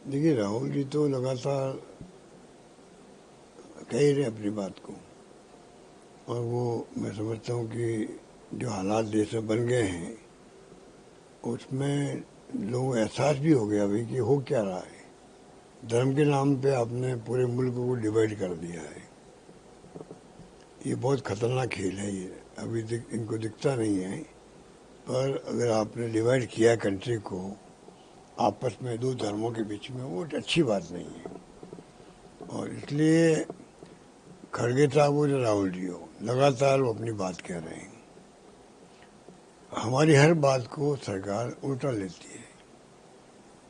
देखिए, राहुल जी तो लगातार कह ही रहे अपनी बात को, और वो मैं समझता हूँ कि जो हालात देश में बन गए हैं उसमें लोगों को एहसास भी हो गया भाई कि हो क्या रहा है। धर्म के नाम पे आपने पूरे मुल्क को डिवाइड कर दिया है। ये बहुत खतरनाक खेल है। ये अभी इनको दिखता नहीं है, पर अगर आपने डिवाइड किया कंट्री को आपस में दो धर्मों के बीच में, वो अच्छी बात नहीं है। और इसलिए खड़गे साहब हो या राहुल जी हो, लगातार वो अपनी बात कह रहे हैं। हमारी हर बात को सरकार उल्टा लेती है।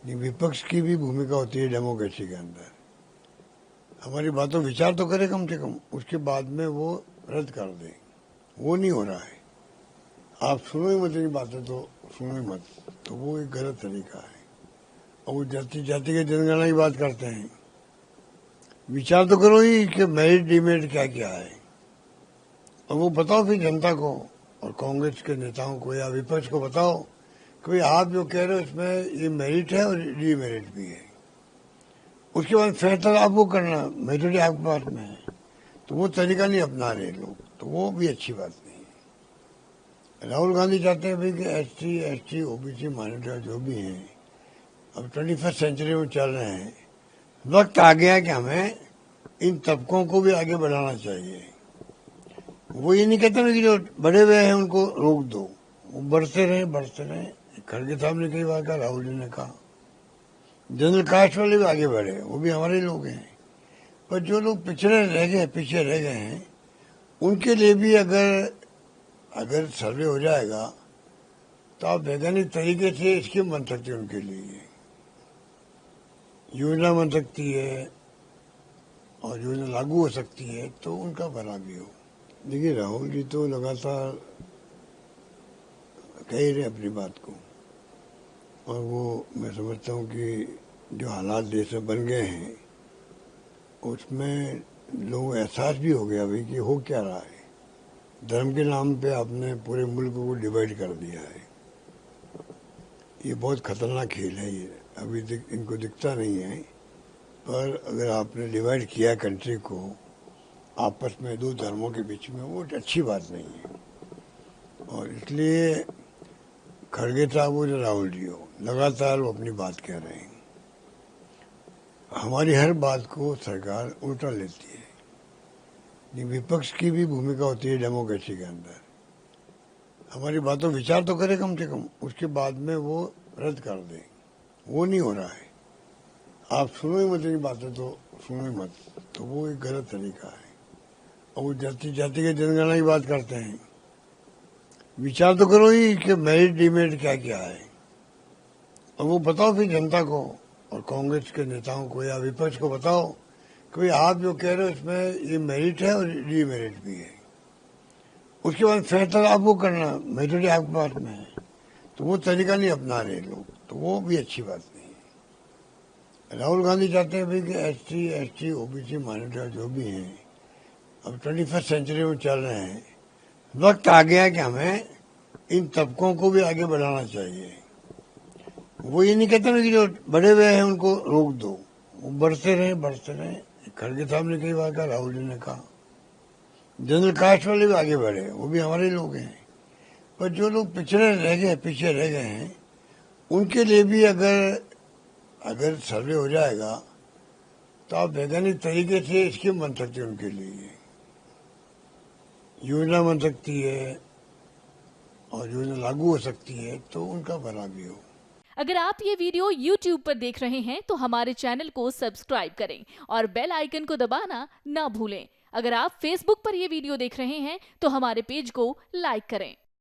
ये विपक्ष की भी भूमिका होती है डेमोक्रेसी के अंदर। हमारी बातों विचार तो करे कम से कम, उसके बाद में वो रद्द कर दे। वो नहीं हो रहा है। आप सुनो ही मत इन बातें, तो सुनो ही मत, तो वो एक गलत तरीका है। और वो जाति जाति के जनगणना की बात करते हैं। विचार तो करो ही कि मेरिट डिमेरिट क्या क्या है, और वो बताओ फिर जनता को और कांग्रेस के नेताओं को या विपक्ष को बताओ कि भाई आप जो कह रहे हो इसमें ये मेरिट है और डिमेरिट भी है। उसके बाद फैसला आप वो करना, मेजोरिटी आपके पास में है। तो वो तरीका नहीं अपना रहे लोग, तो वो भी अच्छी बात नहीं है। राहुल गांधी चाहते हैं भाई कि SC, ST, OBC माइनॉरिटी जो भी हैं, अब 21st सेंचुरी में चल रहे हैं, वक्त आ गया कि हमें इन तबकों को भी आगे बढ़ाना चाहिए। वो ये नहीं कहते ना कि जो बड़े हुए हैं उनको रोक दो, वो बढ़ते रहे। खड़गे साहब ने कई बार कहा, राहुल जी ने कहा। जनरल कास्ट वाले भी आगे बढ़े, वो भी हमारे लोग हैं। पर जो लोग पीछे रह गए हैं, उनके लिए भी अगर सर्वे हो जाएगा तो आप वैज्ञानिक तरीके से स्कीम बन सकती है उनके लिए, योजना बन सकती है और योजना लागू हो सकती है, तो उनका भला भी हो। देखिए, राहुल जी तो लगातार कह ही रहे अपनी बात को, और वो मैं समझता हूँ कि जो हालात देश में बन गए हैं उसमें लोगों को एहसास भी हो गया भाई कि हो क्या रहा है। धर्म के नाम पे आपने पूरे मुल्क को डिवाइड कर दिया है। ये बहुत खतरनाक खेल है। ये अभी इनको दिखता नहीं है, पर अगर आपने डिवाइड किया कंट्री को आपस में दो धर्मों के बीच में, वो अच्छी बात नहीं है। और इसलिए खड़गे साहब हो या राहुल जी हो, लगातार वो अपनी बात कह रहे हैं। हमारी हर बात को सरकार उल्टा लेती है। ये विपक्ष की भी भूमिका होती है डेमोक्रेसी के अंदर। हमारी बातों विचार तो करे कम से कम, उसके बाद में वो रद्द कर दे। वो नहीं हो रहा है। आप सुनो ही मत इन बातें, तो सुनो ही मत, तो वो एक गलत तरीका है। और वो जाति जाति के जनगणना की बात करते हैं। विचार तो करो ही कि मेरिट डिमेरिट क्या क्या है, और वो बताओ फिर जनता को और कांग्रेस के नेताओं को या विपक्ष को बताओ कि भाई आप जो कह रहे हो इसमें ये मेरिट है और डिमेरिट भी है। उसके बाद फैसला आप वो करना, मेजोरिटी आपके पास में है। तो वो तरीका नहीं अपना रहे लोग, तो वो भी अच्छी बात नहीं है। राहुल गांधी चाहते हैं भाई कि SC, ST, OBC माइनॉरिटी जो भी हैं, अब 21st सेंचुरी में चल रहे हैं, वक्त आ गया कि हमें इन तबकों को भी आगे बढ़ाना चाहिए। वो ये नहीं कहते ना कि जो बड़े हुए हैं उनको रोक दो, वो बढ़ते रहे। खड़गे साहब ने कई बार कहा, राहुल जी ने कहा। जनरल कास्ट वाले भी आगे बढ़े, वो भी हमारे लोग हैं। पर जो लोग पीछे रह गए हैं, उनके लिए भी अगर सर्वे हो जाएगा तो आप वैज्ञानिक तरीके से स्कीम बन सकती है उनके लिए, योजना बन सकती है और योजना लागू हो सकती है, तो उनका भला भी हो। अगर आप ये वीडियो YouTube पर देख रहे हैं तो हमारे चैनल को सब्सक्राइब करें और बेल आइकन को दबाना ना भूलें। अगर आप Facebook पर ये वीडियो देख रहे हैं तो हमारे पेज को लाइक करें।